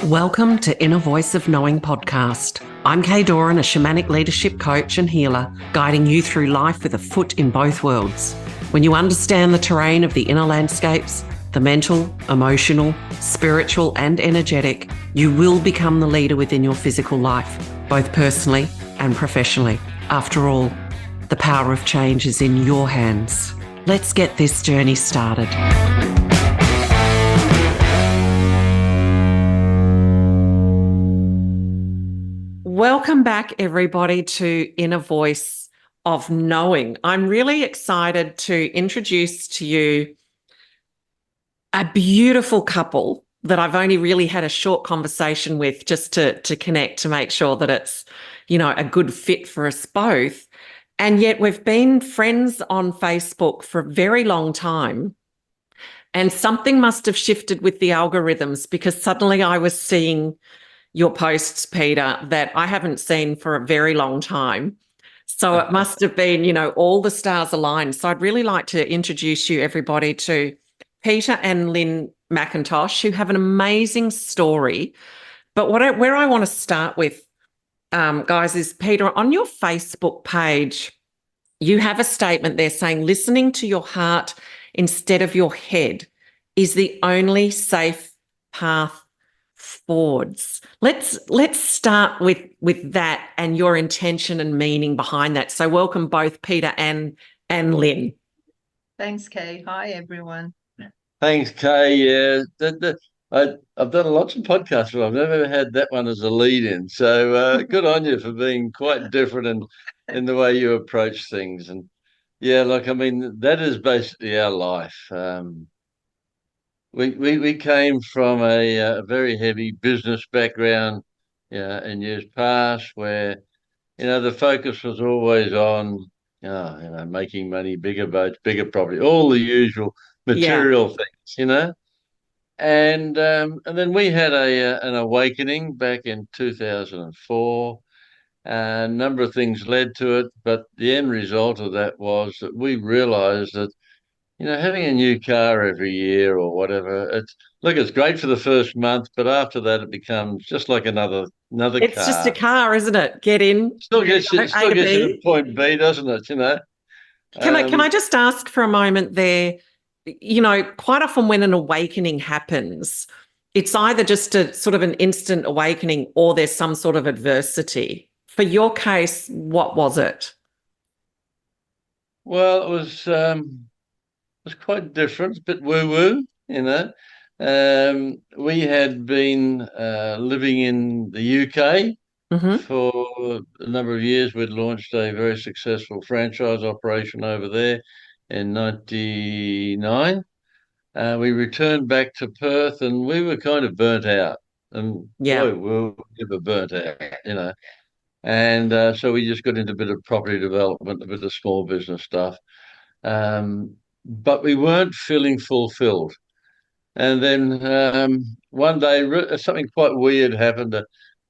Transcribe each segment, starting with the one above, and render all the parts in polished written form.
Welcome to Inner Voice of Knowing podcast. I'm Kay Doran, a shamanic leadership coach and healer, guiding you through life with a foot in both worlds. When you understand the terrain of the inner landscapes, the mental, emotional, spiritual, and energetic, you will become the leader within your physical life, both personally and professionally. After all, the power of change is in your hands. Let's get this journey started. Welcome back, everybody, to Inner Voice of Knowing. I'm really excited to introduce to you a beautiful couple that I've only really had a short conversation with just to connect, to make sure that it's, a good fit for us both. And yet we've been friends on Facebook for a very long time. And something must have shifted with the algorithms, because suddenly I was seeing your posts, Peter, that I haven't seen for a very long time. So it must have been, all the stars aligned. So I'd really like to introduce you, everybody, to Peter and Lynn McIntosh, who have an amazing story. But where I want to start with, guys, is Peter, on your Facebook page, you have a statement there saying, listening to your heart instead of your head is the only safe path forwards. Let's start with that and your intention and meaning behind that. So welcome both Peter and Lynn. Thanks, Kay. Hi, everyone. Thanks, Kay. Yeah, I've done lots of podcasts, but I've never had that one as a lead-in. So good on you for being quite different in the way you approach things. And yeah, that is basically our life. We came from a very heavy business background, in years past, where the focus was always on making money, bigger boats, bigger property, all the usual material things, and then we had an awakening back in 2004. A number of things led to it, but the end result of that was that we realised that having a new car every year or whatever, it's great for the first month, but after that it becomes just like another It's car. just a car, isn't it? Get in. Still gets you to point B, doesn't it? Can I just ask for a moment there? Quite often when an awakening happens, it's either just a sort of an instant awakening or there's some sort of adversity. For your case, what was it? Well, it was quite different, a bit woo-woo. We had been living in the UK for a number of years. We'd launched a very successful franchise operation over there in 99. We returned back to Perth and we were kind of burnt out. And boy, we were never burnt out. And so we just got into a bit of property development, a bit of small business stuff. But we weren't feeling fulfilled. And then one day, something quite weird happened.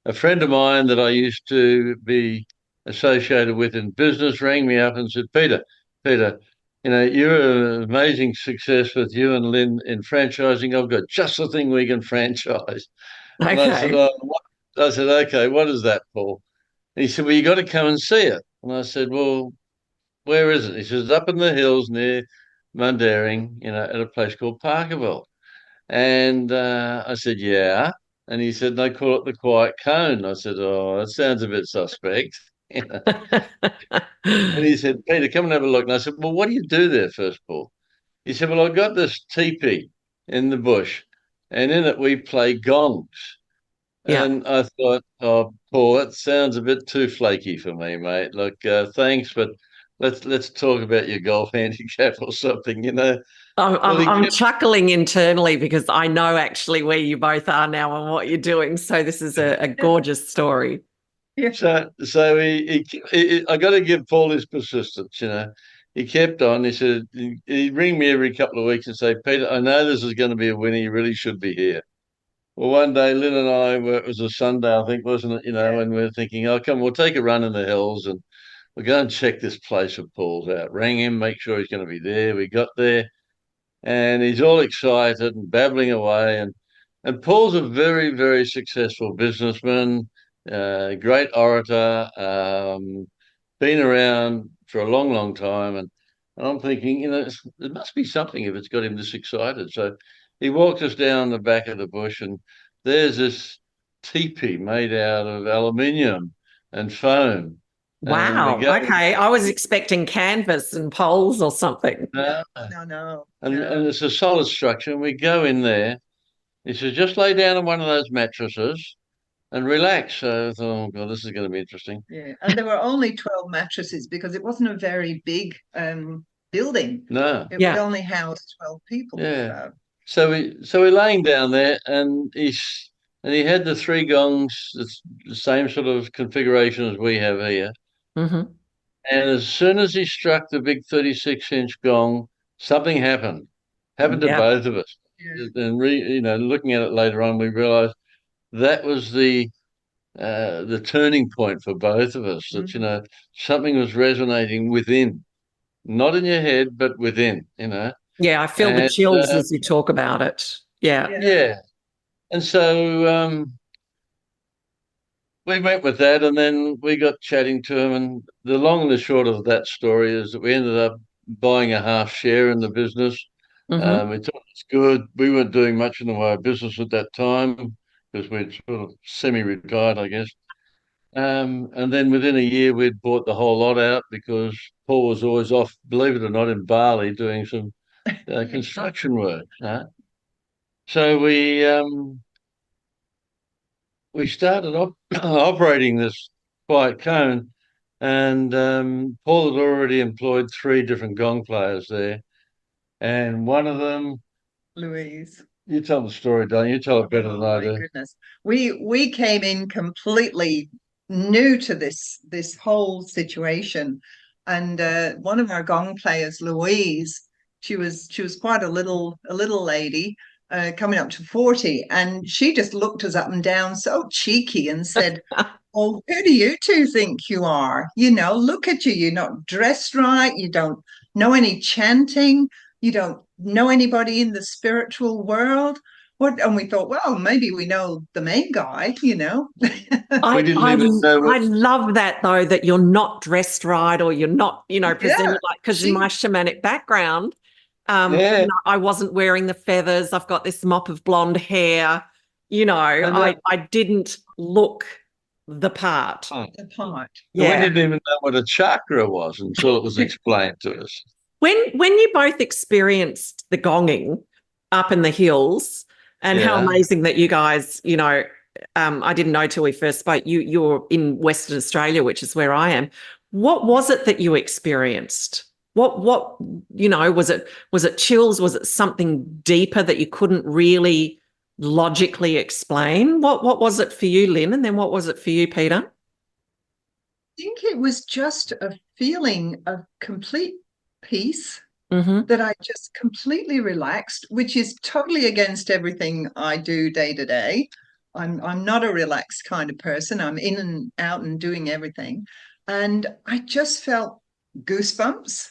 A friend of mine that I used to be associated with in business rang me up and said, Peter, you're an amazing success with you and Lynn in franchising. I've got just the thing we can franchise. Okay. And I said, okay, what is that, Paul? And he said, well, you got to come and see it. And I said, well, where is it? He says, up in the hills near Mundaring, at a place called Parkerville. And I said, yeah. And he said, they call it the Quiet Cone. I said, oh, that sounds a bit suspect. And he said, Peter, come and have a look. And I said, well, what do you do there, first of all? He said, well, I've got this teepee in the bush, and in it we play gongs. Yeah. And I thought, oh, Paul, that sounds a bit too flaky for me, mate. Look, thanks, but let's talk about your golf handicap or something. I'm chuckling internally because I know actually where you both are now and what you're doing. So this is a gorgeous story. Yeah. So I got to give Paul his persistence. He kept on. He said he'd ring me every couple of weeks and say, Peter, I know this is going to be a winner. You really should be here. Well, one day, Lynn and I it was a Sunday, I think, wasn't it? And we were thinking, oh, come, we'll take a run in the hills and we'll go and check this place of Paul's out. Rang him, make sure he's going to be there. We got there and he's all excited and babbling away. And And Paul's a very, very successful businessman, great orator, been around for a long, long time. And I'm thinking, there must be something if it's got him this excited. So he walked us down the back of the bush, and there's this teepee made out of aluminium and foam. And we Wow. go, Okay. I was expecting canvas and poles or something. no, No. and it's a solid structure. And we go in there. He says, just lay down on one of those mattresses and relax. So I thought, oh God, this is going to be interesting. Yeah. And there were only 12 mattresses because it wasn't a very big building. No. It would only house 12 people. Yeah. So we're laying down there, and he had the three gongs, the same sort of configuration as we have here. Mm-hmm. And as soon as he struck the big 36-inch gong, something happened. Happened to both of us. Yeah. And looking at it later on, we realized that was the turning point for both of us. That something was resonating within, not in your head, but within. Yeah, I feel the And chills as you talk about it. Yeah. yeah. And so we went with that, and then we got chatting to him. And the long and the short of that story is that we ended up buying a half share in the business. Mm-hmm. We thought it was good. We weren't doing much in the way of business at that time because we'd sort of semi-retired, I guess. And then within a year, we'd bought the whole lot out because Paul was always off, believe it or not, in Bali doing some construction work. So we started operating this quiet cone, and Paul had already employed three different gong players there, and one of them. Louise. You tell the story, don't you? You tell it better than I do. My goodness. We came in completely new to this whole situation. And one of our gong players, Louise, she was quite a little lady, coming up to 40, and she just looked us up and down so cheeky and said, "Oh, who do you two think you are? Look at you. You're not dressed right. You don't know any chanting. You don't know anybody in the spiritual world. What?" And we thought, well, maybe we know the main guy. We didn't even know I love that, though, that you're not dressed right, or you're not, presented like, because in my shamanic background, I wasn't wearing the feathers. I've got this mop of blonde hair. I didn't look the part. The part. Yeah. We didn't even know what a chakra was until it was explained to us. When you both experienced the gonging up in the hills, and how amazing that you guys, I didn't know till we first spoke, you're in Western Australia, which is where I am. What was it that you experienced? What was it chills? Was it something deeper that you couldn't really logically explain? What was it for you, Lynn? And then what was it for you, Peter? I think it was just a feeling of complete peace, mm-hmm. that I just completely relaxed, which is totally against everything I do day to day. I'm not a relaxed kind of person. I'm in and out and doing everything. And I just felt goosebumps.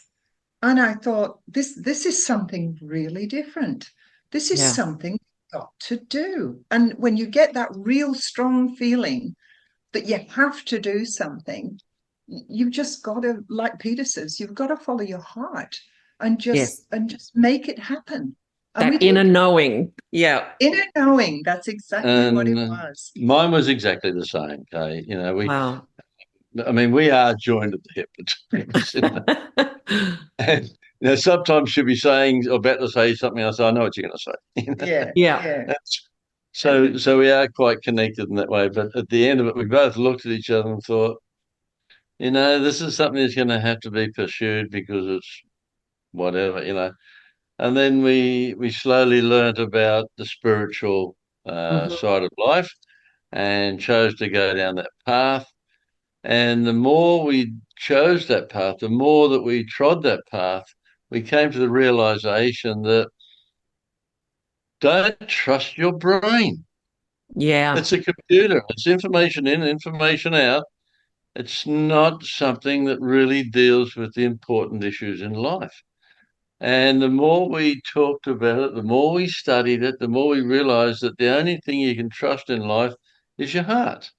And I thought, this is something really different. This is something you've got to do. And when you get that real strong feeling that you have to do something, you've just got to, like Peter says, you've got to follow your heart and just make it happen. And that inner knowing. Yeah. Inner knowing. That's exactly what it was. Mine was exactly the same, Kay. Wow. I mean, we are joined at the hip between us. And sometimes she'll be saying, or about to say something else. I know what you're going to say. Yeah. So we are quite connected in that way. But at the end of it, we both looked at each other and thought, this is something that's going to have to be pursued because it's whatever. And then we slowly learnt about the spiritual side of life and chose to go down that path. And the more we chose that path, the more that we trod that path, we came to the realization that don't trust your brain. Yeah. It's a computer. It's information in, information out. It's not something that really deals with the important issues in life. And the more we talked about it, the more we studied it, the more we realized that the only thing you can trust in life is your heart.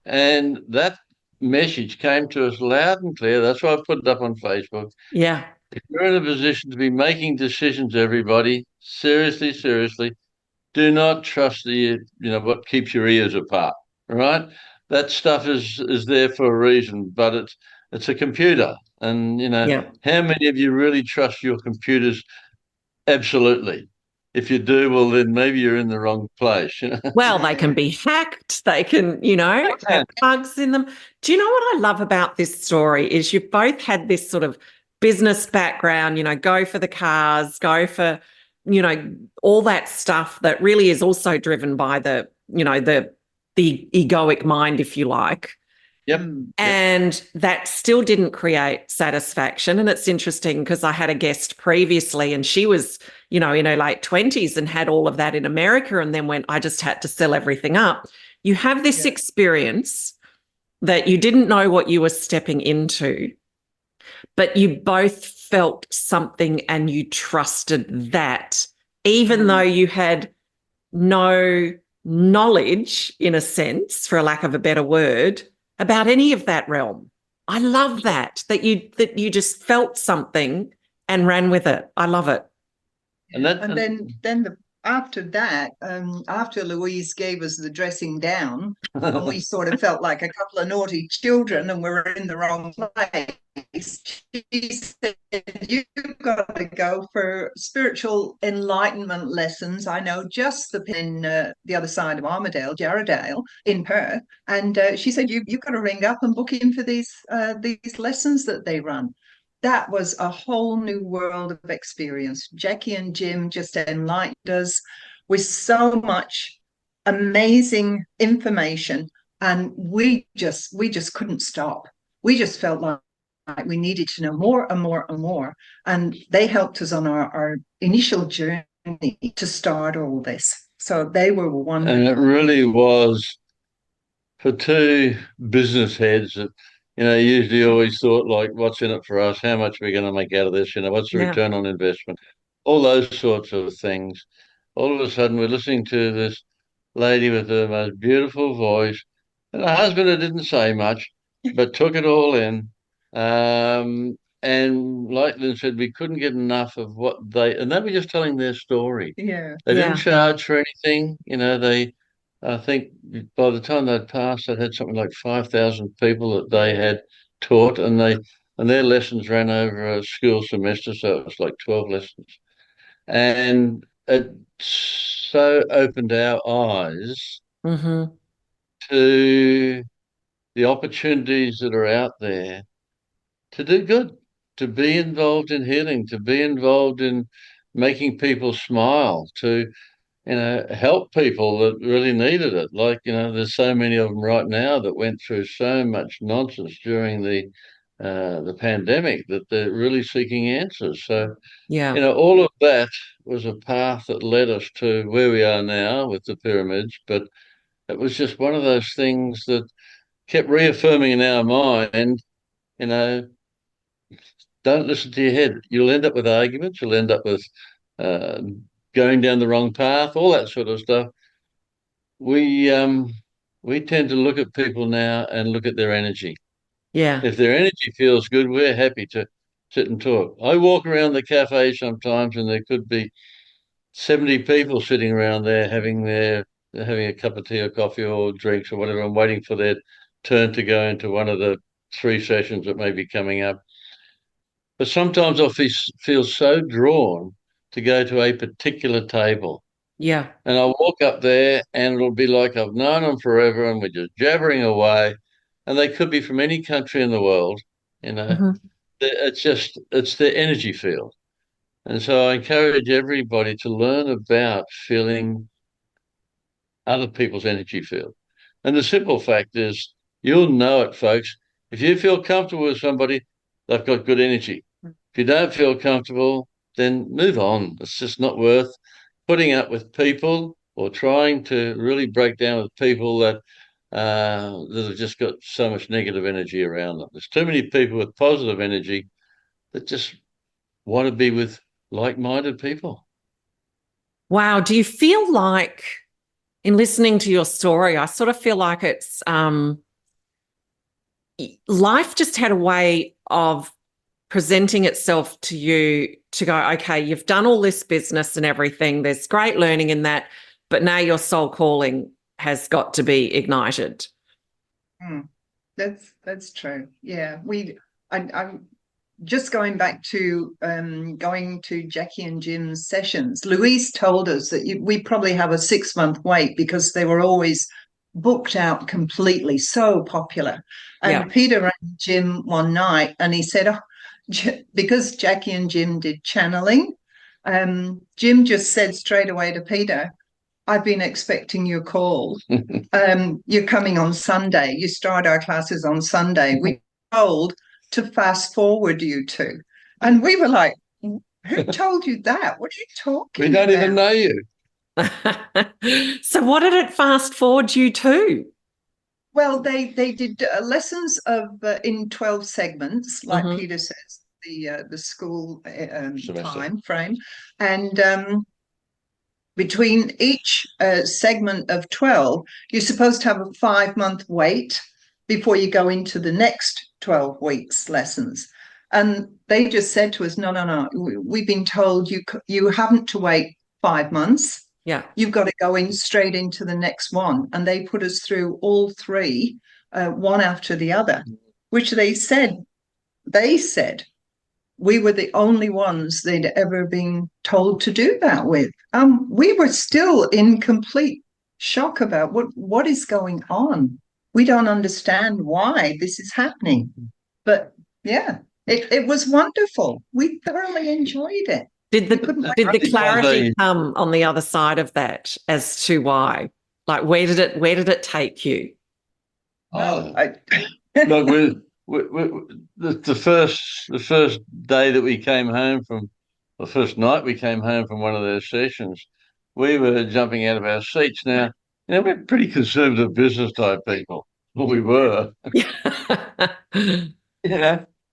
And that message came to us loud and clear. That's why I put it up on Facebook. Yeah. If you're in a position to be making decisions, everybody, seriously, seriously, do not trust what keeps your ears apart. Right? That stuff is there for a reason, but it's a computer. And Yeah. how many of you really trust your computers? Absolutely. If you do, well, then maybe you're in the wrong place. Well, they can be hacked. They can, have bugs in them. Do you know what I love about this story is you've both had this sort of business background, go for the cars, go for, all that stuff that really is also driven by the egoic mind, if you like. Yep. And that still didn't create satisfaction. And it's interesting because I had a guest previously and she was, in her late 20s and had all of that in America and then went, I just had to sell everything up. You have this experience that you didn't know what you were stepping into, but you both felt something and you trusted that, even though you had no knowledge, in a sense, for a lack of a better word, about any of that realm. I love that you just felt something and ran with it. I love it. And then after that, after Louise gave us the dressing down, and we sort of felt like a couple of naughty children and we were in the wrong place, she said, you've got to go for spiritual enlightenment lessons. I know just the other side of Armadale, Jarradale, in Perth. And she said, you've got to ring up and book in for these lessons that they run. That was a whole new world of experience. Jackie and Jim just enlightened us with so much amazing information, and we just couldn't stop. We just felt like we needed to know more and more and more, and they helped us on our initial journey to start all this. So they were wonderful. And it really was for two business heads that usually always thought like, what's in it for us? How much are we going to make out of this? What's the return on investment? All those sorts of things. All of a sudden, we're listening to this lady with the most beautiful voice, and her husband who didn't say much, but took it all in. And like Lynn said, we couldn't get enough of and they were just telling their story. Yeah. They didn't charge for anything. I think by the time they'd passed, they'd had something like 5,000 people that they had taught, and their lessons ran over a school semester, so it was like 12 lessons. And it so opened our eyes to the opportunities that are out there to do good, to be involved in healing, to be involved in making people smile, to help people that really needed it. Like, there's so many of them right now that went through so much nonsense during the pandemic that they're really seeking answers. So, all of that was a path that led us to where we are now with the pyramids. But it was just one of those things that kept reaffirming in our mind, don't listen to your head. You'll end up with arguments. You'll end up with going down the wrong path, all that sort of stuff. We tend to look at people now and look at their energy. Yeah. If their energy feels good, we're happy to sit and talk. I walk around the cafe sometimes and there could be 70 people sitting around there having a cup of tea or coffee or drinks or whatever, and waiting for their turn to go into one of the 3 sessions that may be coming up. But sometimes I feel so drawn to go to a particular table. Yeah. And I'll walk up there and it'll be like I've known them forever and we're just jabbering away. And they could be from any country in the world, It's their energy field. And so I encourage everybody to learn about feeling other people's energy field. And the simple fact is, you'll know it, folks. If you feel comfortable with somebody, they've got good energy. If you don't feel comfortable, then move on. It's just not worth putting up with people or trying to really break down with people that have just got so much negative energy around them. There's too many people with positive energy that just want to be with like-minded people. Wow. Do you feel like, in listening to your story, I sort of feel like it's life just had a way of presenting itself to you to go, okay, you've done all this business and everything. There's great learning in that, but now your soul calling has got to be ignited. That's true. Yeah, I'm just going back to going to Jackie and Jim's sessions. Louise told us that we probably have a 6-month wait because they were always booked out completely, so popular. And Peter rang Jim one night and he said, because Jackie and Jim did channeling, Jim just said straight away to Peter, I've been expecting your call. You're coming on Sunday. You start our classes on Sunday. We were told to fast forward you two. And we were like, who told you that? What are you talking about? We don't even know you. So what did it fast forward you to? Well, they did lessons of in 12 segments, like Peter says, the school time frame. And between each segment of 12, you're supposed to have a 5-month wait before you go into the next 12 weeks lessons. And they just said to us, no, we've been told you haven't to wait 5 months. Yeah. You've got to go in straight into the next one. And they put us through all three, one after the other, which they said we were the only ones they'd ever been told to do that with. We were still in complete shock about what is going on. We don't understand why this is happening. But yeah, it was wonderful. We thoroughly enjoyed it. Did the clarity come on the other side of that as to why? Like, where did it take you? Oh, look, the first day that we came home from, the first night we came home from one of those sessions, we were jumping out of our seats. Now, we're pretty conservative business type people. Well, we were. And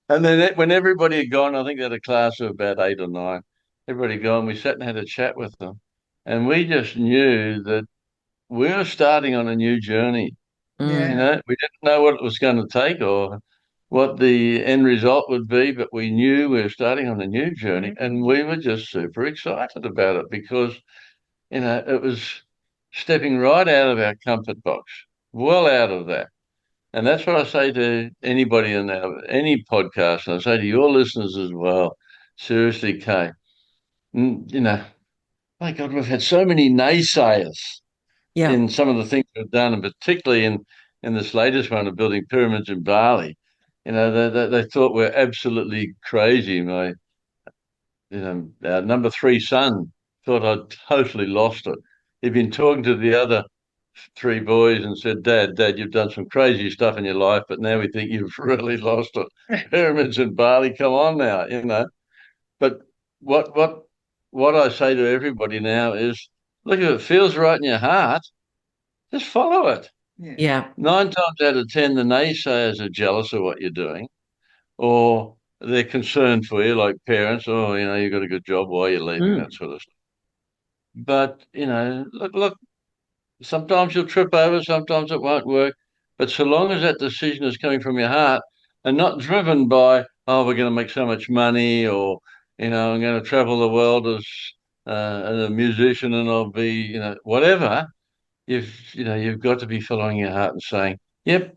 then when everybody had gone, I think they had a class of about 8 or 9. Everybody gone, we sat and had a chat with them. And we just knew that we were starting on a new journey. Yeah. We didn't know what it was going to take or what the end result would be, but we knew we were starting on a new journey, and we were just super excited about it because, it was stepping right out of our comfort box, well out of that. And that's what I say to anybody in any podcast, and I say to your listeners as well. Seriously, Kay, my God, we've had so many naysayers in some of the things we've done, and particularly in this latest one of building pyramids in Bali. They thought we're absolutely crazy. Our number 3 son thought I'd totally lost it. He'd been talking to the other 3 boys and said, Dad, you've done some crazy stuff in your life, but now we think you've really lost it. Pyramids in Bali, come on now, But what I say to everybody now is, look, if it feels right in your heart, just follow it. Yeah. 9 times out of 10, the naysayers are jealous of what you're doing, or they're concerned for you, like parents. Oh, you've got a good job. Why are you leaving? That sort of stuff. But look. Sometimes you'll trip over. Sometimes it won't work. But so long as that decision is coming from your heart and not driven by, oh, we're going to make so much money, or I'm going to travel the world as a musician and I'll be, whatever. You've got to be following your heart and saying, yep,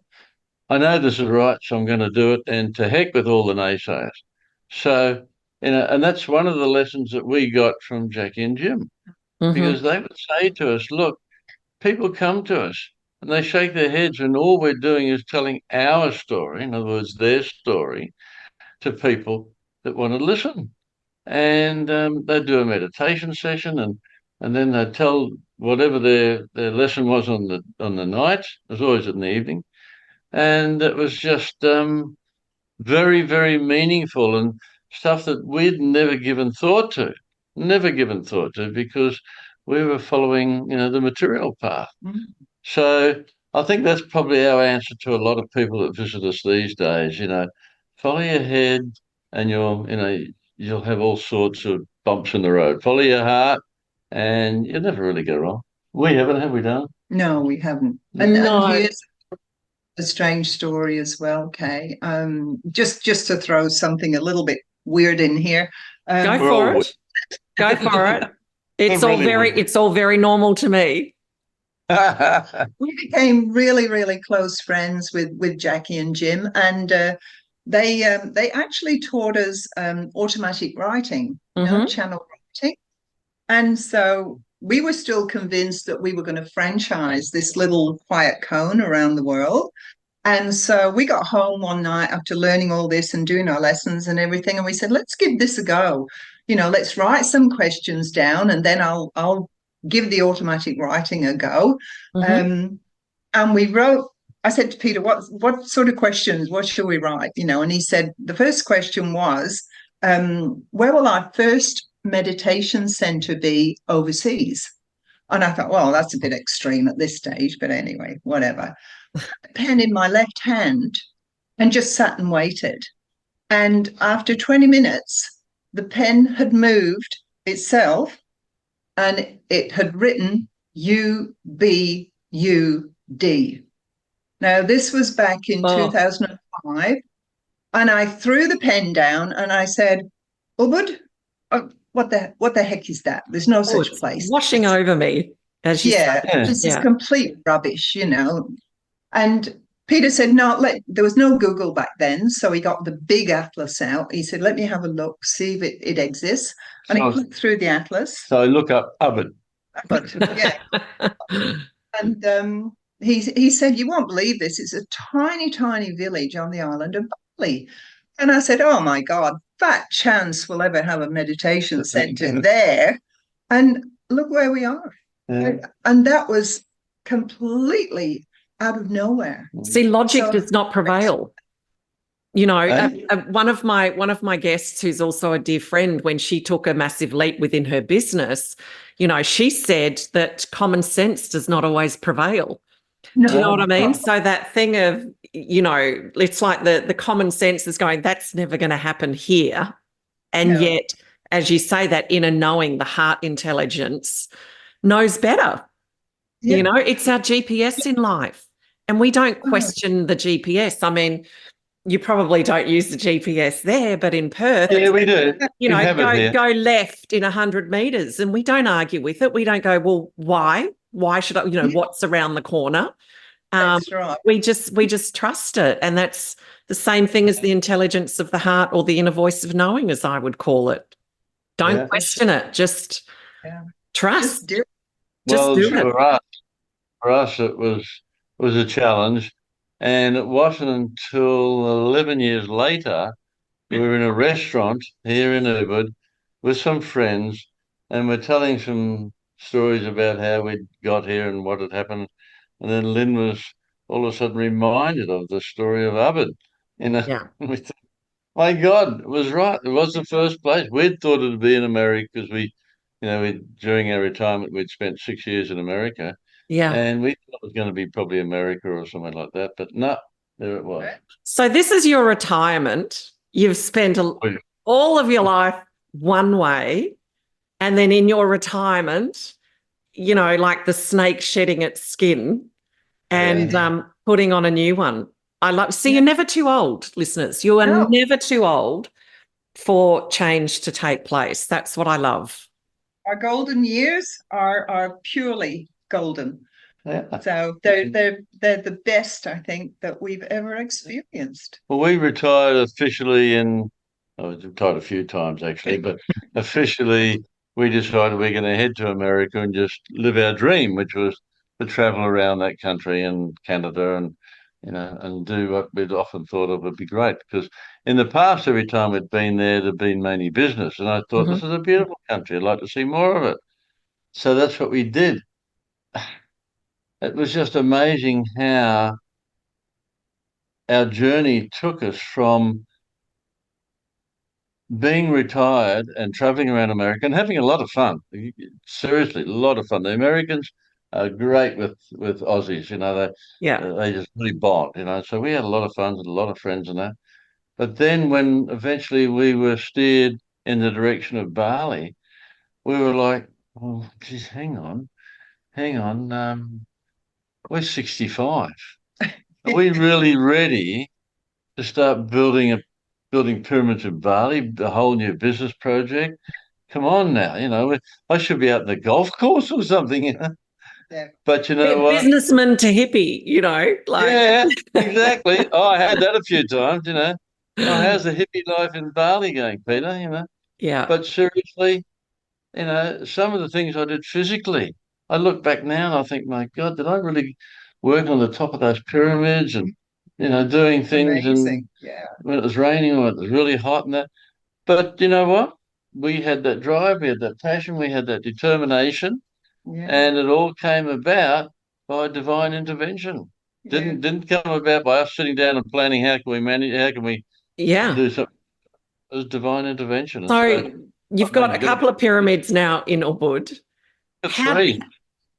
I know this is right, so I'm going to do it, and to heck with all the naysayers. So, and that's one of the lessons that we got from Jackie and Jim, because they would say to us, look, people come to us and they shake their heads, and all we're doing is telling our story, in other words, their story, to people that want to listen. And they do a meditation session, and then they tell whatever their lesson was on the night. It was always in the evening, and it was just very, very meaningful and stuff that we'd never given thought to, because we were following, the material path. So I think that's probably our answer to a lot of people that visit us these days. Follow your head, and you'll have all sorts of bumps in the road. Follow your heart, and you'll never really go wrong. We haven't, have we, done? No, we haven't. No. And here's a strange story as well, Kay. Just to throw something a little bit weird in here. Go for it. Go for it. It's all very normal to me. We became really, really close friends with Jackie and Jim, and they actually taught us automatic writing, channel writing, and so we were still convinced that we were going to franchise this little quiet cone around the world. And so we got home one night after learning all this and doing our lessons and everything, and we said, let's give this a go. Let's write some questions down, and then I'll give the automatic writing a go. And we wrote. I said to Peter, what sort of questions? What shall we write? And he said the first question was, where will our first meditation center be overseas? And I thought, well, that's a bit extreme at this stage, but anyway, whatever. Pen in my left hand and just sat and waited. And after 20 minutes, the pen had moved itself and it had written UBUD. Now, this was back in 2005. And I threw the pen down and I said, Ubud, what the heck is that? There's no such place. Washing over me, as you say. This is complete rubbish, And Peter said, no, there was no Google back then. So he got the big atlas out. He said, let me have a look, see if it exists. And he clicked through the atlas. So look up Ubud. And he said, you won't believe this. It's a tiny, tiny village on the island of Bali. And I said, oh, my God, fat chance we'll ever have a meditation center there. And look where we are. Yeah. And that was completely out of nowhere. See, logic does not prevail. One of my guests, who's also a dear friend, when she took a massive leap within her business, she said that common sense does not always prevail. No. Do you know what I mean? So that thing of, it's like the common sense is going, that's never going to happen here. And yet, as you say, that inner knowing, the heart intelligence knows better. Yeah. It's our GPS in life. And we don't question the GPS. I mean, you probably don't use the GPS there, but in Perth, we do. Go left in 100 meters, and we don't argue with it. We don't go, well, why? Why should I? What's around the corner? That's right. We just trust it, and that's the same thing as the intelligence of the heart, or the inner voice of knowing, as I would call it. Don't question it. Just trust. Just do it. Just do it. For us, it was a challenge. And it wasn't until 11 years later, we were in a restaurant here in Ubud with some friends, and we're telling some stories about how we'd got here and what had happened. And then Lynn was all of a sudden reminded of the story of Ubud. We thought, my God, it was right. It was the first place. We'd thought it'd be in America because we during our retirement, we'd spent 6 years in America. Yeah. And we thought it was going to be probably America or something like that, but no, there it was. So this is your retirement. You've spent all of your life one way, and then in your retirement, like the snake shedding its skin and putting on a new one. You're never too old, listeners. You are never too old for change to take place. That's what I love. Our golden years are purely golden. Yeah. So they're the best, I think, that we've ever experienced. Well, we retired officially I was retired a few times actually, but officially we decided we're going to head to America and just live our dream, which was to travel around that country and Canada and do what we'd often thought of would be great. Because in the past, every time we'd been there, there'd been mainly business, and I thought this is a beautiful country. I'd like to see more of it. So that's what we did. It was just amazing how our journey took us from being retired and traveling around America and having a lot of fun. Seriously, a lot of fun. The Americans are great with Aussies, they just really bond, So we had a lot of fun and a lot of friends and that. But then when eventually we were steered in the direction of Bali, we were like, "Oh, geez, hang on. We're 65. Are we really ready to start building pyramids in Bali, a whole new business project? Come on now, I should be out in the golf course or something, Yeah. But you know what? Businessman to hippie, like. Yeah, exactly. Oh, I had that a few times. Oh, how's the hippie life in Bali going, Peter? Yeah. But seriously, some of the things I did physically, I look back now and I think, my God, did I really work on the top of those pyramids and, doing things and Amazing. Yeah. when it was raining or it was really hot and that. But you know what? We had that drive, we had that passion, we had that determination, Yeah. and it all came about by divine intervention. Yeah. Didn't come about by us sitting down and planning how can we Yeah. do something. It was divine intervention. And so, So you've man, got you a got couple of pyramids now in Ubud. How three.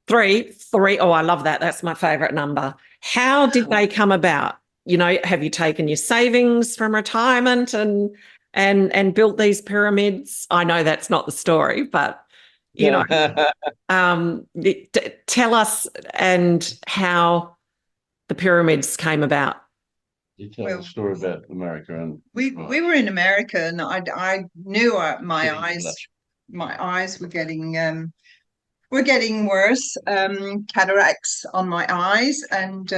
three? Oh, I love that. That's my favorite number. How did they come about? Have you taken your savings from retirement and built these pyramids? I know that's not the story, but tell us and how the pyramids came about. You tell the story about America and we were in America, and I knew my eyes were getting worse, cataracts on my eyes, and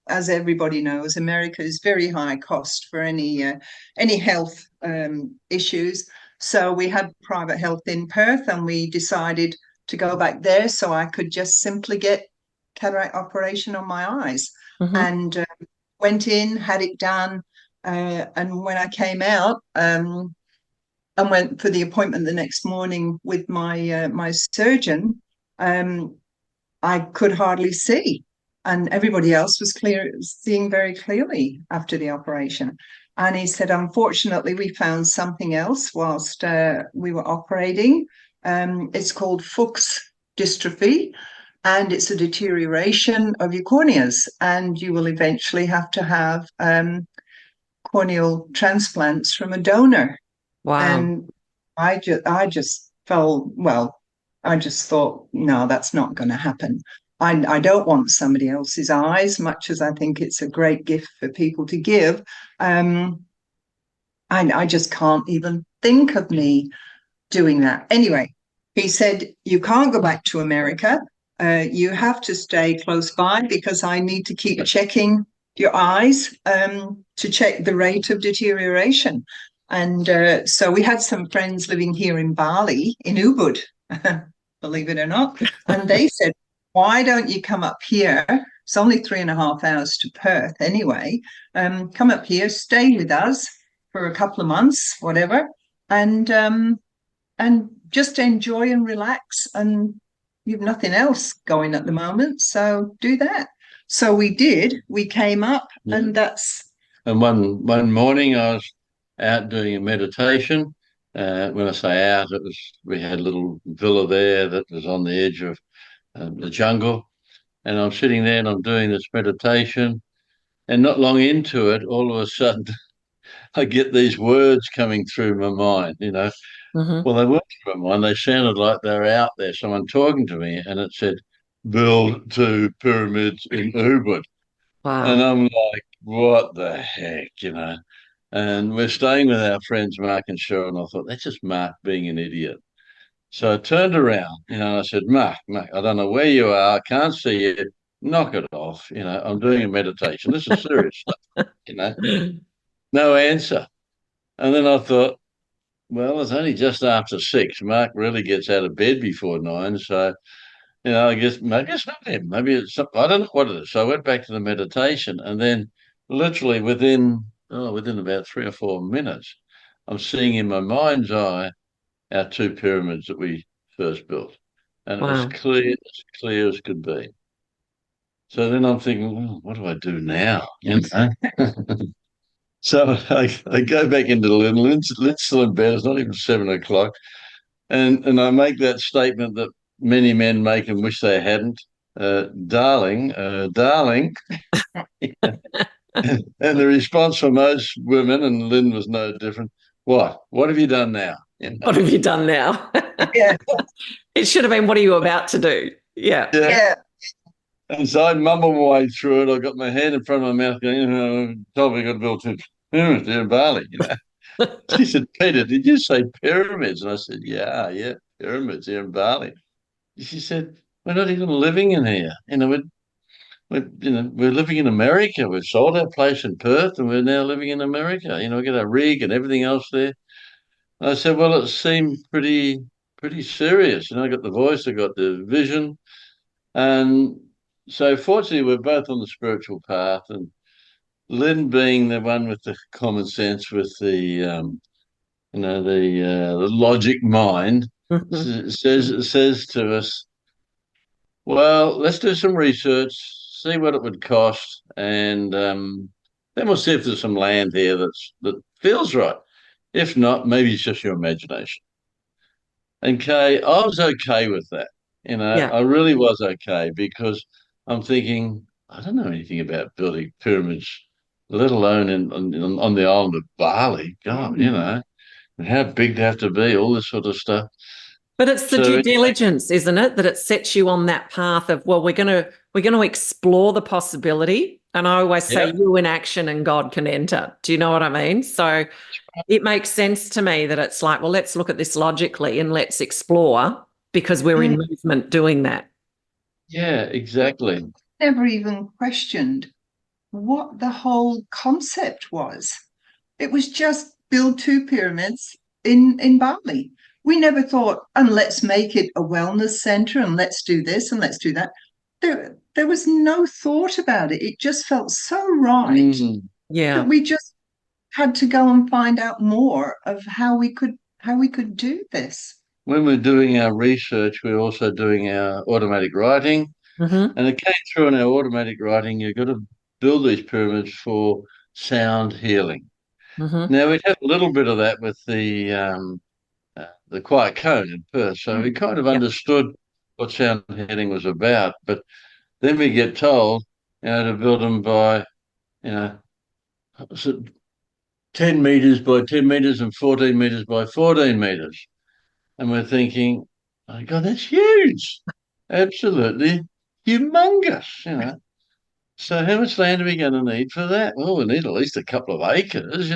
as everybody knows, America is very high cost for any health issues. So we had private health in Perth, and we decided to go back there so I could just simply get cataract operation on my eyes. Mm-hmm. And went in, had it done, and when I came out, and went for the appointment the next morning with my surgeon, I could hardly see, and everybody else was seeing very clearly after the operation. And he said, unfortunately, we found something else whilst we were operating. It's called Fuchs dystrophy, and it's a deterioration of your corneas, and you will eventually have to have corneal transplants from a donor. Wow. And I just felt, well, I just thought, no, that's not going to happen. I don't want somebody else's eyes, much as I think it's a great gift for people to give. I just can't even think of me doing that. Anyway, he said, you can't go back to America. You have to stay close by because I need to keep checking your eyes to check the rate of deterioration. And so we had some friends living here in Bali, in Ubud, believe it or not. And they said, why don't you come up here? It's only 3.5 hours to Perth anyway. Come up here, stay with us for a couple of months, whatever, and just enjoy and relax. And you've nothing else going at the moment, so do that. So we did. We came up, and that's. And one morning I was out doing a meditation. When I say out, we had a little villa there that was on the edge of the jungle, and I'm sitting there and I'm doing this meditation, and not long into it, all of a sudden, I get these words coming through my mind. Mm-hmm. Well, they weren't through my mind; they sounded like they were out there, someone talking to me, and it said, "Build 2 pyramids in Ubud." Wow. And I'm like, what the heck? And we're staying with our friends Mark and Cheryl, and I thought, that's just Mark being an idiot. So I turned around, and I said, Mark, I don't know where you are. I can't see you. Knock it off. I'm doing a meditation. This is serious stuff. No answer. And then I thought, well, it's only just after 6. Mark really gets out of bed before 9. So, I guess maybe it's not him. Maybe it's something. I don't know what it is. So I went back to the meditation, and then literally within about 3 or 4 minutes, I'm seeing in my mind's eye our 2 pyramids that we first built. And it was clear as could be. So then I'm thinking, well, what do I do now? So I go back into Lynn's still in bed. It's not even 7 o'clock. And I make that statement that many men make and wish they hadn't. Darling. And the response from most women, and Lynn was no different, what have you done now? What have you done now? Yeah. It should have been, what are you about to do? Yeah. Yeah. And so I mumbled my way through it. I got my hand in front of my mouth going, told me I got to build two pyramids here in Bali, She said, Peter, did you say pyramids? And I said, yeah, pyramids here in Bali. She said, we're not even living in here. We're living in America. We've sold our place in Perth and we're now living in America. We got our rig and everything else there. And I said, well, it seemed pretty serious. I got the voice, I got the vision. And so fortunately, we're both on the spiritual path. And Lynn being the one with the common sense, with the logic mind, Mhm. says to us, well, let's do some research, see what it would cost, and then we'll see if there's some land here that feels right. If not, maybe it's just your imagination. And Kay, I was okay with that. Yeah. I really was okay because I'm thinking, I don't know anything about building pyramids, let alone on the island of Bali. God, and how big they have to be, all this sort of stuff. But it's the So due diligence, isn't it? That it sets you on that path of, well, we're going to explore the possibility. And I always say, yeah, you in action and God can enter. Do you know what I mean? So it makes sense to me that it's like, well, let's look at this logically and let's explore, because we're in movement doing that. yeah, exactly. Never even questioned what the whole concept was. It was just build two pyramids in Bali. We never thought, and let's make it a wellness center and let's do this and let's do that. There was no thought about it. It just felt so right Yeah. that we just had to go and find out more of how we could do this. When we're doing our research, we're also doing our automatic writing. Mm-hmm. And it came through in our automatic writing, you've got to build these pyramids for sound healing. Mm-hmm. Now, we'd have a little bit of that with the quiet cone in Perth. So we kind of Yep. understood what sound healing was about. But then we get told, to build them by, 10 meters by 10 meters and 14 meters by 14 meters. And we're thinking, oh, God, that's huge. Absolutely humongous. So how much land are we going to need for that? Well, we need at least a couple of acres.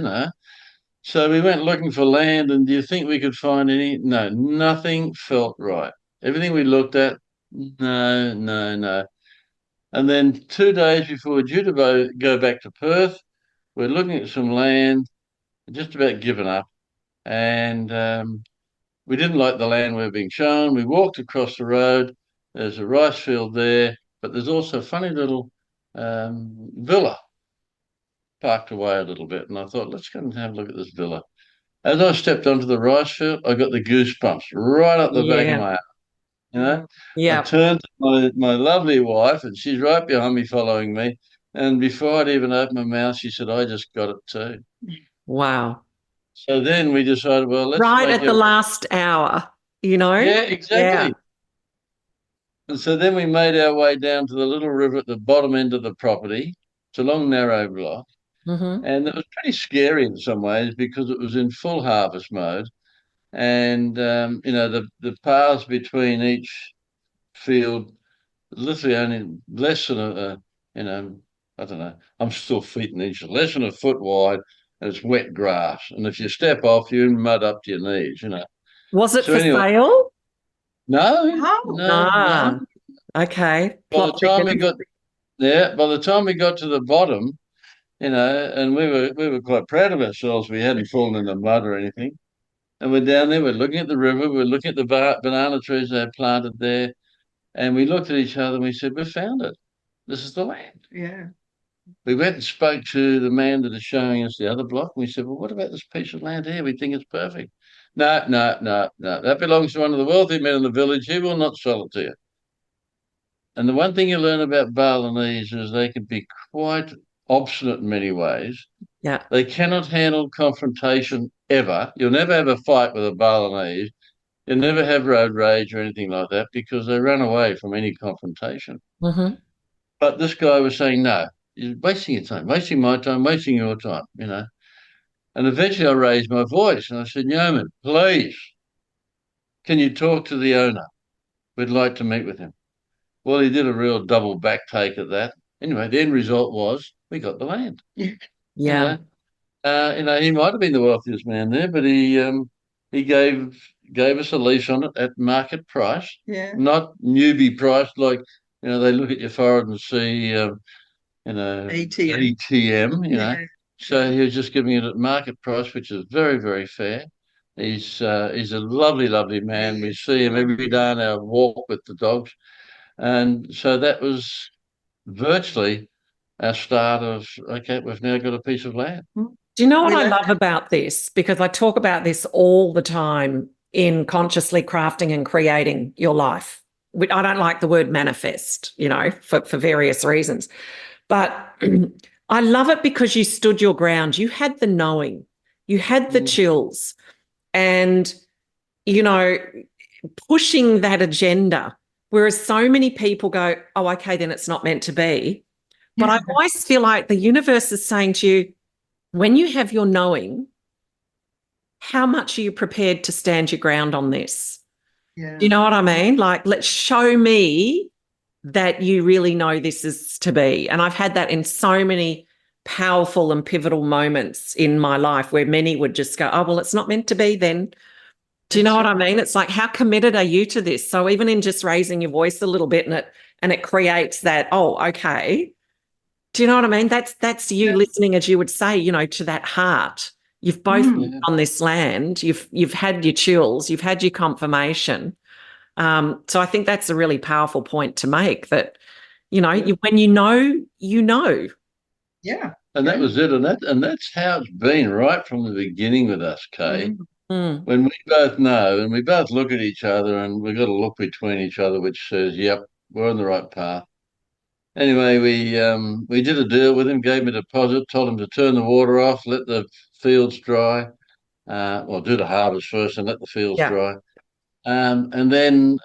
So we went looking for land, and do you think we could find any? No, nothing felt right. Everything we looked at, no, no, no. And then 2 days before we're due to go back to Perth, we're looking at some land, just about given up. And we didn't like the land we were being shown. We walked across the road. There's a rice field there, but there's also a funny little villa parked away a little bit. And I thought, let's go and have a look at this villa. As I stepped onto the rice field, I got the goosebumps right up the back of my arm. I Yeah. turned to my lovely wife, and she's right behind me following me. And before I'd even opened my mouth, she said, I just got it too. Wow. So then we decided, well, let's Right make at the last hour, Yeah, exactly. Yeah. And so then we made our way down to the little river at the bottom end of the property. It's a long, narrow block. Mm-hmm. And it was pretty scary in some ways because it was in full harvest mode. And, the paths between each field, literally only less than I don't know, I'm still feet in inches, less than a foot wide, and it's wet grass. And if you step off, you're in mud up to your knees. Was it So for anyway, sale? Oh. no. Okay. By the Plot time we thickens. got by the time we got to the bottom, and we were quite proud of ourselves. We hadn't fallen in the mud or anything. And we're down there, we're looking at the river, we're looking at the banana trees they had planted there, and we looked at each other and we said, we found it. This is the land. Yeah. We went and spoke to the man that is showing us the other block, and we said, well, what about this piece of land here? We think it's perfect. No, no, no, no. That belongs to one of the wealthy men in the village. He will not sell it to you. And the one thing you learn about Balinese is they can be quite obstinate in many ways. Yeah. They cannot handle confrontation ever. You'll never have a fight with a Balinese. You'll never have road rage or anything like that because they run away from any confrontation. Mm-hmm. But this guy was saying, no, you're wasting your time, wasting my time, wasting your time. And eventually I raised my voice and I said, Yeoman, please, can you talk to the owner? We'd like to meet with him. Well, he did a real double back take at that. Anyway, the end result was we got the land. You Yeah. know, he might have been the wealthiest man there, but he gave us a lease on it at market price, Yeah. not newbie price. Like they look at your forehead and see ATM. Yeah. So he was just giving it at market price, which is very, very fair. He's a lovely, lovely man. We see him every day on our walk with the dogs, and so that was virtually our start of okay, we've now got a piece of land. Do you know what I love about this? Because I talk about this all the time in consciously crafting and creating your life. I don't like the word manifest, for various reasons. But I love it because you stood your ground. You had the knowing, you had the chills, and, pushing that agenda. Whereas so many people go, oh, okay, then it's not meant to be. But I always feel like the universe is saying to you, when you have your knowing, how much are you prepared to stand your ground on this? Yeah. Do you know what I mean? Like, let's show me that you really know this is to be. And I've had that in so many powerful and pivotal moments in my life where many would just go, oh, well, it's not meant to be then. Do you know what I mean? It's like, how committed are you to this? So even in just raising your voice a little bit and it creates that, oh, okay. Do you know what I mean? That's you listening, as you would say, to that heart. You've both been on this land. You've had your chills. You've had your confirmation. So I think that's a really powerful point to make. That when you know. Yeah. And that was it, and that's how it's been right from the beginning with us, Kay. Mm. When we both know and we both look at each other and we've got a look between each other which says, yep, we're on the right path. Anyway, we did a deal with him, gave him a deposit, told him to turn the water off, let the fields dry. Do the harvest first and let the fields dry. And then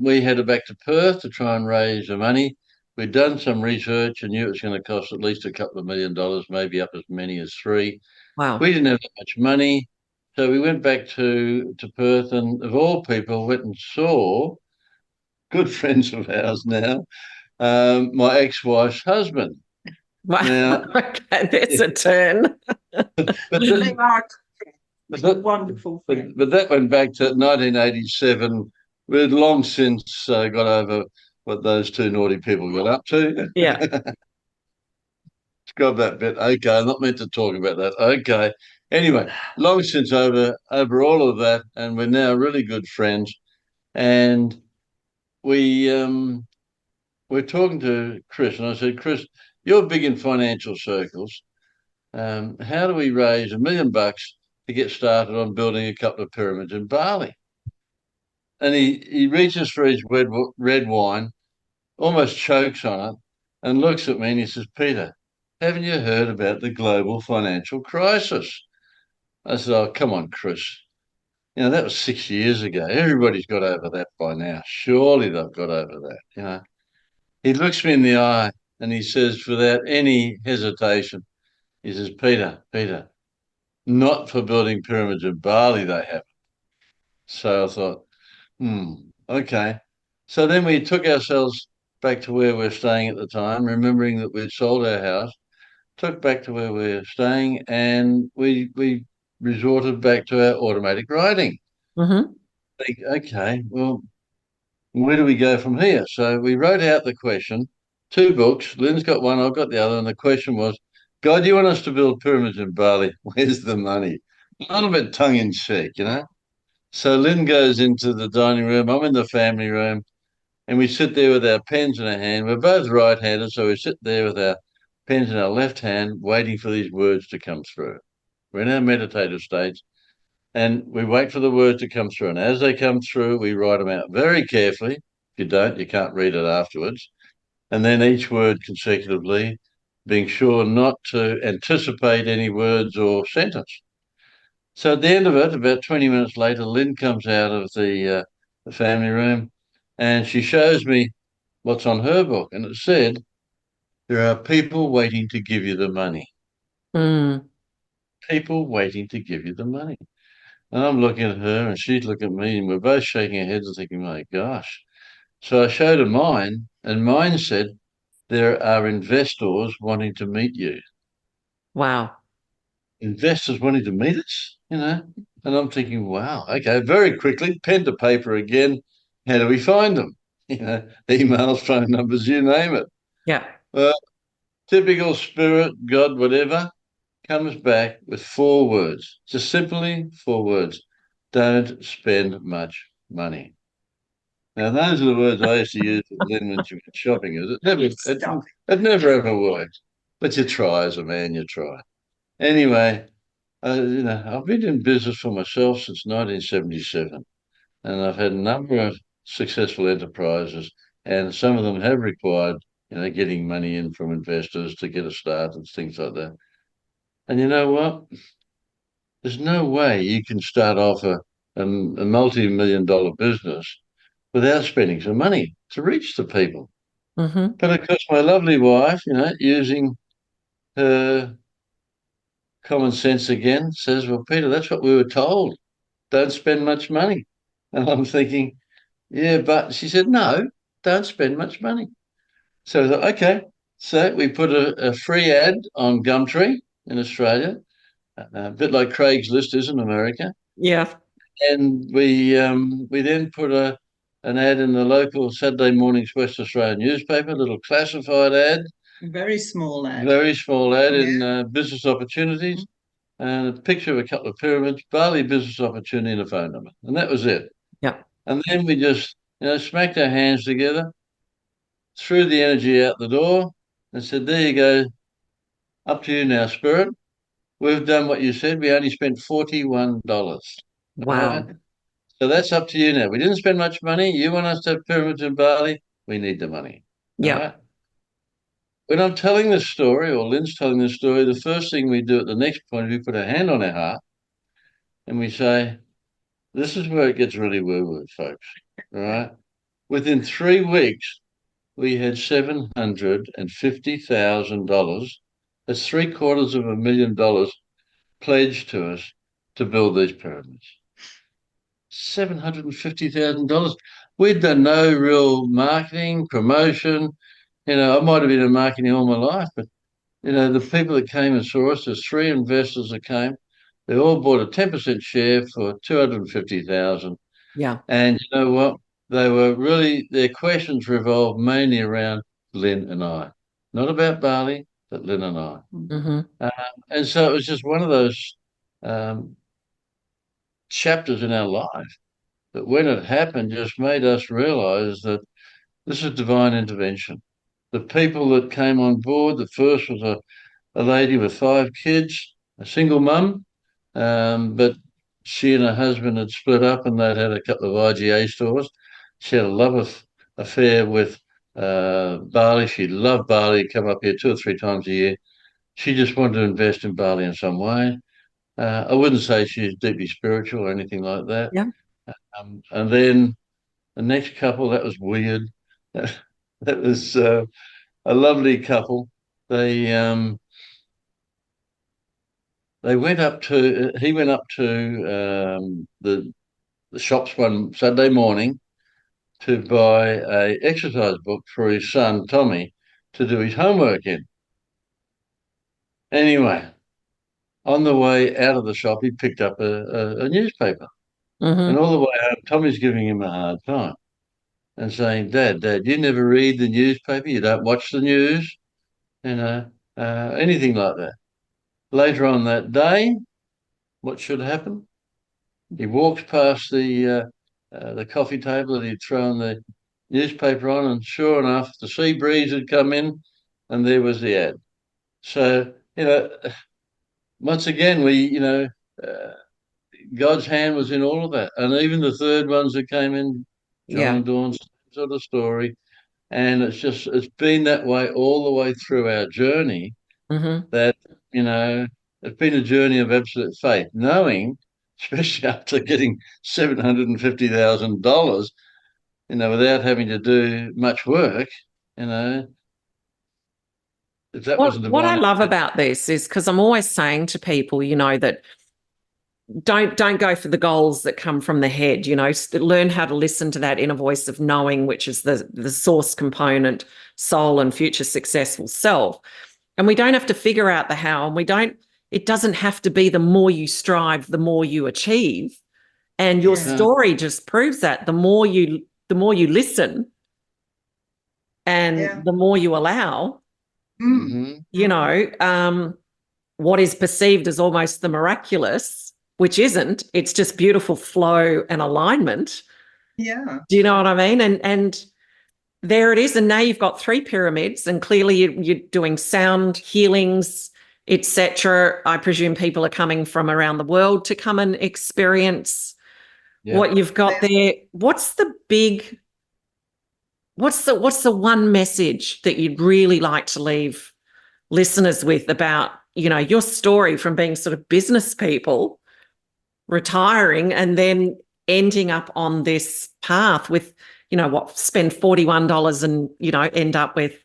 we headed back to Perth to try and raise the money. We'd done some research and knew it was going to cost at least a couple of $1 million, maybe up as many as 3. Wow. We didn't have that much money. So we went back to Perth and, of all people, went and saw good friends of ours now, my ex-wife's husband. Wow. Now, okay, there's a turn. Wonderful. But that went back to 1987. We'd long since got over what those two naughty people got up to. Yeah. Scrub that bit. Okay, I'm not meant to talk about that. Okay. Anyway, long since over all of that, and we're now really good friends. And we're talking to Chris, and I said, Chris, you're big in financial circles. How do we raise $1 million to get started on building a couple of pyramids in Bali? And he reaches for his red wine, almost chokes on it, and looks at me and he says, Peter, haven't you heard about the global financial crisis? I said, oh, come on, Chris. That was 6 years ago. Everybody's got over that by now. Surely they've got over that. He looks me in the eye and he says, without any hesitation, he says, Peter, not for building pyramids in Bali, they haven't. So I thought, okay. So then we took ourselves back to where we're staying at the time, remembering that we'd sold our house, took back to where we're staying, and we resorted back to our automatic writing. Mm-hmm. Okay, well, where do we go from here? So we wrote out the question, 2 books. Lynn's got one, I've got the other, and the question was, God, do you want us to build pyramids in Bali? Where's the money? A little bit tongue in cheek, So Lynn goes into the dining room, I'm in the family room, and we sit there with our pens in our hand. We're both right-handed, so we sit there with our pens in our left hand, waiting for these words to come through. We're in our meditative states, and we wait for the words to come through. And as they come through, we write them out very carefully. If you don't, you can't read it afterwards. And then each word consecutively, being sure not to anticipate any words or sentence. So at the end of it, about 20 minutes later, Lynn comes out of the family room and she shows me what's on her book. And it said, there are people waiting to give you the money. Mm. people waiting to give you the money. And I'm looking at her and she's looking at me and we're both shaking our heads and thinking, my gosh. So I showed her mine and mine said, there are investors wanting to meet you. Wow. Investors wanting to meet us, And I'm thinking, wow, okay, very quickly, pen to paper again. How do we find them? Emails, phone numbers, you name it. Yeah. Well, typical spirit, God, whatever, comes back with 4 words, just simply 4 words. Don't spend much money. Now, those are the words I used to use with Lynn when she went shopping. It never ever worked. But you try as a man, you try. Anyway, I've been in business for myself since 1977, and I've had a number of successful enterprises, and some of them have required, getting money in from investors to get a start and things like that. And you know what? There's no way you can start off a multi-million-dollar business without spending some money to reach the people. Mm-hmm. But of course, my lovely wife, using her common sense again, says, well, Peter, that's what we were told. Don't spend much money. And I'm thinking, yeah, but she said, no, don't spend much money. So I thought, okay. So we put a free ad on Gumtree in Australia, a bit like Craigslist is in America. Yeah. And we then put an ad in the local Saturday morning's West Australian newspaper, a little classified ad. Very small ad. Very small ad in business opportunities. And a picture of a couple of pyramids, Bali business opportunity and a phone number. And that was it. Yeah. And then we just, smacked our hands together, threw the energy out the door and said, there you go. Up to you now, Spirit. We've done what you said. We only spent $41. Wow. Right? So that's up to you now. We didn't spend much money. You want us to have pyramids in Bali? We need the money. Yeah. All right? When I'm telling this story, or Lynn's telling this story, the first thing we do at the next point is we put our hand on our heart and we say, this is where it gets really woo-woo, folks. All right? Within 3 weeks, we had $750,000. That's $750,000 pledged to us to build these pyramids. $750,000. We'd done no real marketing, promotion. I might have been in marketing all my life, but the people that came and saw us, there's 3 investors that came. They all bought a 10% share for $250,000. Yeah. And you know what? Their questions revolved mainly around Lynn and I, not about Bali, but Lynn and I. Mm-hmm. And so it was just one of those chapters in our life that when it happened just made us realize that this is divine intervention. The people that came on board, the first was a lady with 5 kids, a single mum, but she and her husband had split up and they'd had a couple of IGA stores. She had a love affair with Bali. She loved Bali, come up here 2 or 3 times a year. She just wanted to invest in Bali in some way. I wouldn't say she's deeply spiritual or anything like that. Yeah. And then the next couple, that was weird. That was a lovely couple. He went up to the shops one Saturday morning to buy a exercise book for his son Tommy to do his homework in. Anyway, on the way out of the shop, he picked up a newspaper, Mm-hmm. and all the way home, Tommy's giving him a hard time and saying, "Dad, you never read the newspaper. You don't watch the news, anything like that." Later on that day, what should happen? He walks past the coffee table that he'd thrown the newspaper on, and sure enough, the sea breeze had come in, and there was the ad. So, once again, God's hand was in all of that, and even the third ones that came in, John Yeah. and Dawn's sort of story, and it's been that way all the way through our journey. Mm-hmm. That it's been a journey of absolute faith, knowing, especially after getting $750,000, without having to do much work, If that was a What I divine love message. about this is because I'm always saying to people, that don't go for the goals that come from the head, learn how to listen to that inner voice of knowing, which is the source component, soul and future successful self. And we don't have to figure out the how, and it doesn't have to be the more you strive, the more you achieve. And your story just proves that the more you listen and the more you allow, what is perceived as almost the miraculous, which isn't, it's just beautiful flow and alignment. Yeah. Do you know what I mean? And there it is. And now you've got 3 pyramids, and clearly you're doing sound healings, etc. I presume people are coming from around the world to come and experience what you've got there. What's the one message that you'd really like to leave listeners with about, your story from being sort of business people, retiring, and then ending up on this path with, spend $41 and, end up with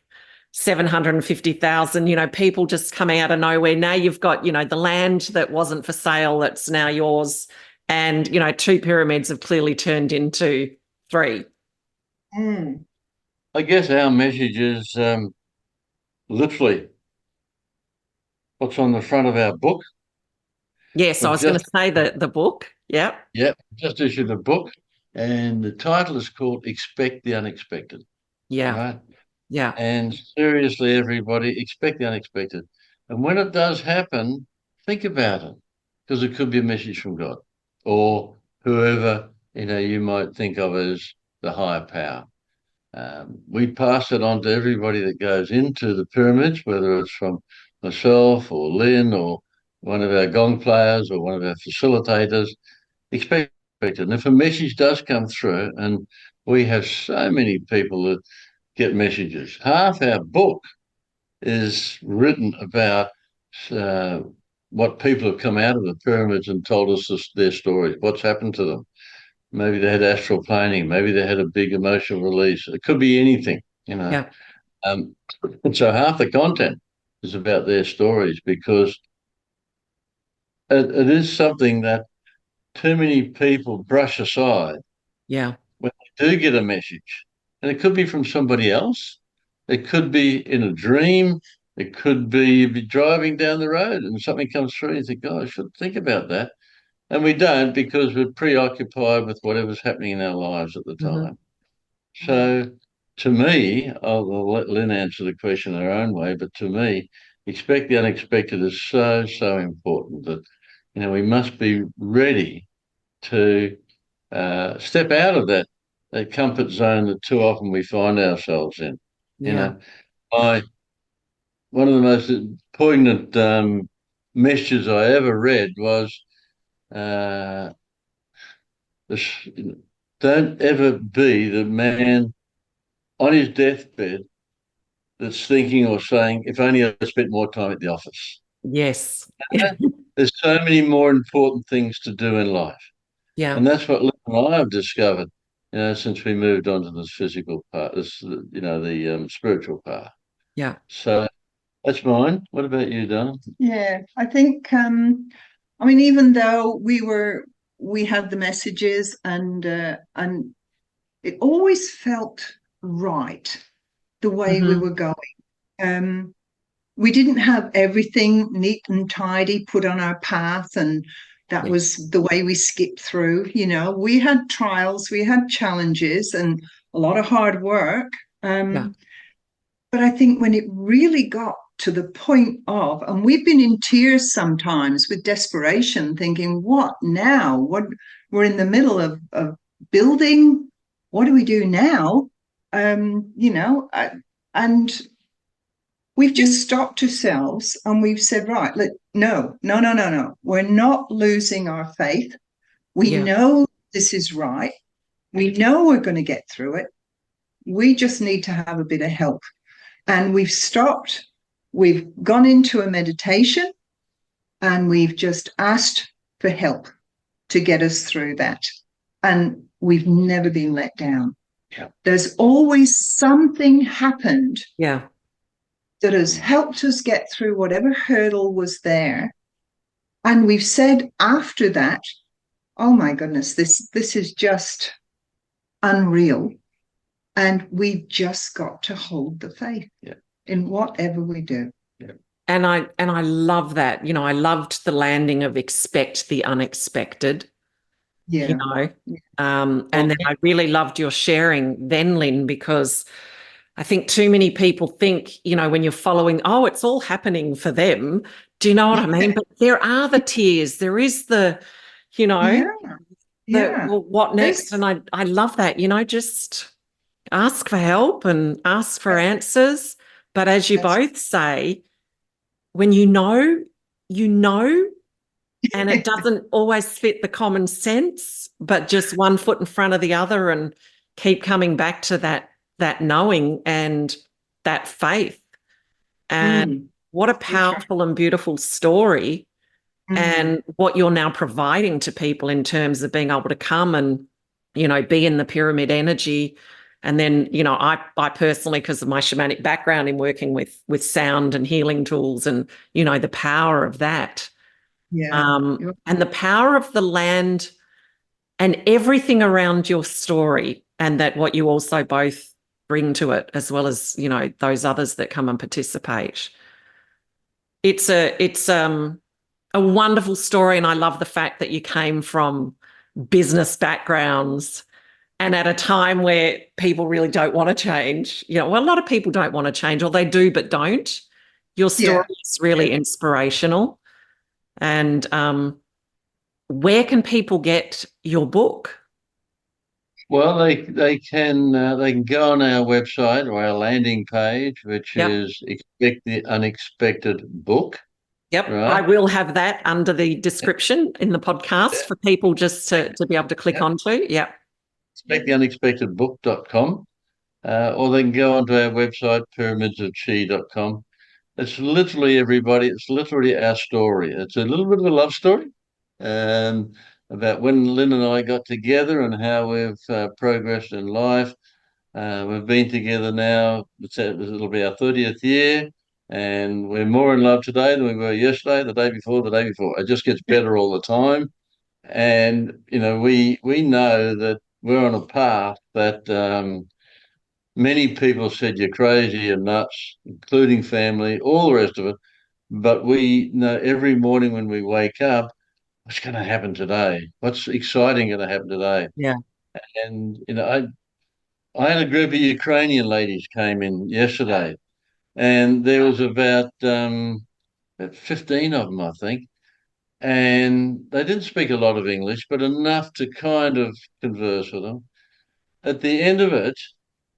750,000, people just coming out of nowhere. Now you've got, the land that wasn't for sale that's now yours. And, 2 pyramids have clearly turned into 3. I guess our message is literally what's on the front of our book. Yes, I was going to say the book. Yeah. Yeah, just issued a book, and the title is called Expect the Unexpected. Yeah. Right? Yeah. And seriously, everybody, expect the unexpected. And when it does happen, think about it, because it could be a message from God or whoever, you might think of as the higher power. We pass it on to everybody that goes into the pyramids, whether it's from myself or Lynn or one of our gong players or one of our facilitators. Expect it. And if a message does come through, and we have so many people that get messages, half our book is written about what people have come out of the pyramids and told us their stories, what's happened to them. Maybe they had astral planing. Maybe they had a big emotional release. It could be anything. Yeah. And so half the content is about their stories, because it is something that too many people brush aside. Yeah. When they do get a message, and it could be from somebody else, it could be in a dream, it could be you'd be driving down the road and something comes through and you think, oh, I should think about that. And we don't, because we're preoccupied with whatever's happening in our lives at the time. So to me, I'll let Lynn answer the question her own way, but to me, expect the unexpected is so, so important that, we must be ready to step out of that comfort zone that too often we find ourselves in. Yeah. One of the most poignant messages I ever read was, don't ever be the man on his deathbed that's thinking or saying, if only I spent more time at the office. Yes. There's so many more important things to do in life. Yeah. And that's what Lynn and I have discovered, since we moved on to this physical part, the spiritual part. Yeah. So that's mine. What about you, Donna? Yeah, I think, even though we had the messages and it always felt right the way we were going. We didn't have everything neat and tidy put on our path, and that was the way we skipped through. We had trials, we had challenges, and a lot of hard work. But I think when it really got to the point of, and we've been in tears sometimes with desperation, thinking, what now? What, we're in the middle of building. What do we do now? And we've just stopped ourselves and we've said, right, no. We're not losing our faith. We know this is right. We know we're going to get through it. We just need to have a bit of help. And we've stopped. We've gone into a meditation and we've just asked for help to get us through that. And we've never been let down. Yeah. There's always something happened. Yeah. that has helped us get through whatever hurdle was there. And we've said after that, oh my goodness, this is just unreal. And we've just got to hold the faith in whatever we do. Yeah. And I love that. You know, I loved the landing of expect the unexpected. Yeah. You know, and then I really loved your sharing then, Lynn, because I think too many people think, you know, when you're following, oh, it's all happening for them. Do you know what I mean? But there are the tears. There is the, you know, well, what next? And I love that, you know, just ask for help and ask for answers. But as you both say, when you know, and it doesn't always fit the common sense, but just one foot in front of the other and keep coming back to that knowing and that faith. And what a powerful and beautiful story. And what you're now providing to people in terms of being able to come and, you know, be in the pyramid energy. And then, you know, I personally, because of my shamanic background in working with sound and healing tools and, you know, the power of that. And the power of the land and everything around your story, and that what you also both bring to it, as well as, you know, those others that come and participate. It's a wonderful story, and I love the fact that you came from business backgrounds and at a time where people really don't want to change. You know, well, a lot of people don't want to change, or they do but don't. Your story is really inspirational. And where can people get your book? Well, they can go on our website or our landing page, which is Expect the Unexpected Book. Yep, right? I will have that under the description in the podcast for people just to be able to click onto. Yep. expecttheunexpectedbook.com, or they can go onto our website, pyramidsofchi.com. It's literally, everybody, it's literally our story. It's a little bit of a love story about when Lynn and I got together and how we've progressed in life. We've been together now, it'll be our 30th year, and we're more in love today than we were yesterday, the day before, the day before. It just gets better all the time. And, you know, we know that we're on a path that many people said you're crazy and nuts, including family, all the rest of it. But we know every morning when we wake up, what's going to happen today? What's exciting going to happen today? Yeah. And, you know, I had a group of Ukrainian ladies came in yesterday, and there was about 15 of them, I think. And they didn't speak a lot of English, but enough to kind of converse with them. At the end of it,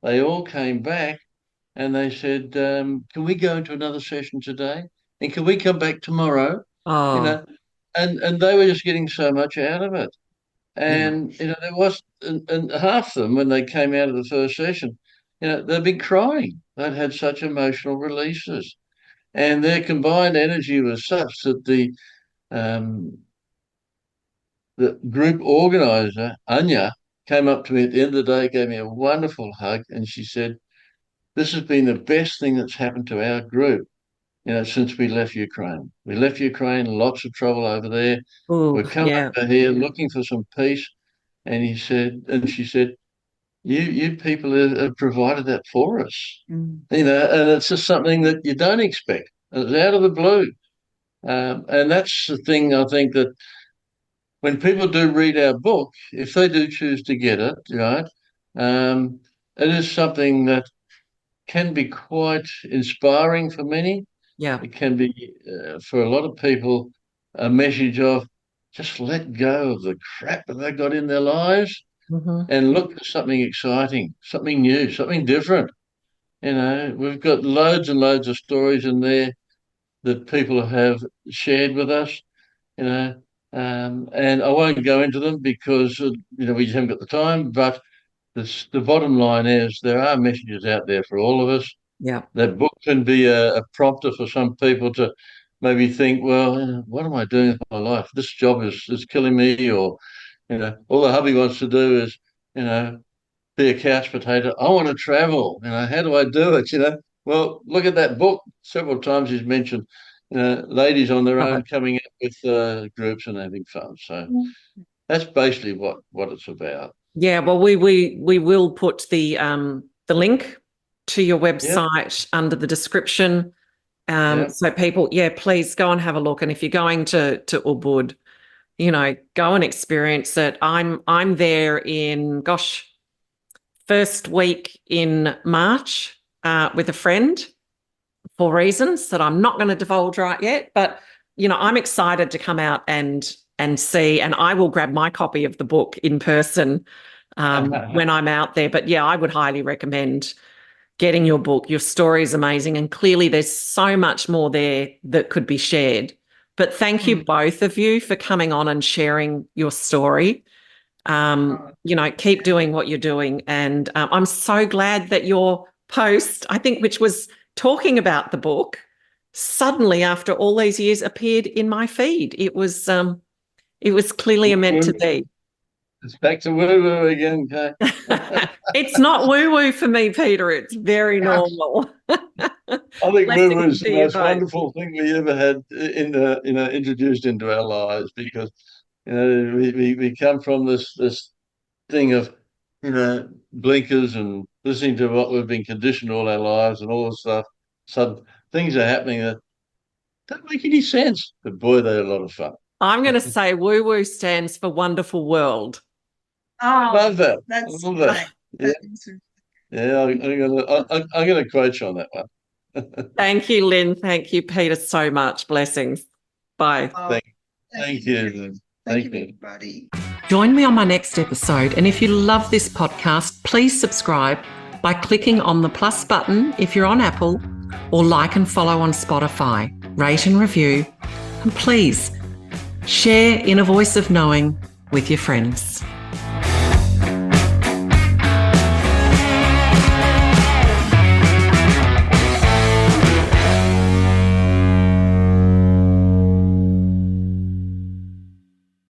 they all came back and they said, can we go into another session today? And can we come back tomorrow? Oh. You know, and they were just getting so much out of it. And, you know, there was, and half of them, when they came out of the first session, you know, they'd been crying. They'd had such emotional releases. And their combined energy was such that the group organizer, Anya, came up to me at the end of the day, gave me a wonderful hug, and she said, this has been the best thing that's happened to our group, you know, since we left Ukraine. We left Ukraine, lots of trouble over there. We've come over here looking for some peace. And she said, you people have provided that for us. You know, and it's just something that you don't expect. It's out of the blue. And that's the thing, I think, that when people do read our book, if they do choose to get it, right, it is something that can be quite inspiring for many. Yeah. It can be, for a lot of people, a message of just let go of the crap that they've got in their lives and look for something exciting, something new, something different. You know, we've got loads and loads of stories in there that people have shared with us, you know, and I won't go into them because, you know, we just haven't got the time, but the bottom line is there are messages out there for all of us. Yeah. That book can be a prompter for some people to maybe think, well, what am I doing with my life? This job is killing me, or, you know, all the hubby wants to do is, you know, be a couch potato. I want to travel. You know, how do I do it? You know, Well, look at that book. Several times he's mentioned, ladies on their own coming up with groups and having fun. So that's basically what it's about. Yeah, well, we will put the link to your website under the description. So people, please go and have a look. And if you're going to Ubud, go and experience it. I'm there in, first week in March with a friend for reasons that I'm not going to divulge right yet. But, I'm excited to come out and see, and I will grab my copy of the book in person when I'm out there. But I would highly recommend getting your book. Your story is amazing. And clearly there's so much more there that could be shared. But thank you both of you for coming on and sharing your story. Keep doing what you're doing. And I'm so glad that your post, I think, which was talking about the book, suddenly after all these years appeared in my feed. It was clearly meant to be. It's back to woo-woo again, Kay. It's not woo-woo for me, Peter. It's very normal. I think woo-woo is the most wonderful thing we ever had introduced into our lives, because we come from this thing of blinkers and listening to what we've been conditioned all our lives and all this stuff. Sudden things are happening that don't make any sense, but boy, they're a lot of fun. I'm going to say woo-woo stands for wonderful world. Oh, love that. That's love that. I'm going to quote you on that one. Thank you, Lynn. Thank you, Peter, so much. Blessings. Bye. Thank you. Thank you, everybody. Join me on my next episode. And if you love this podcast, please subscribe by clicking on the plus button if you're on Apple, or like and follow on Spotify. Rate and review. And please share Inner Voice of Knowing with your friends.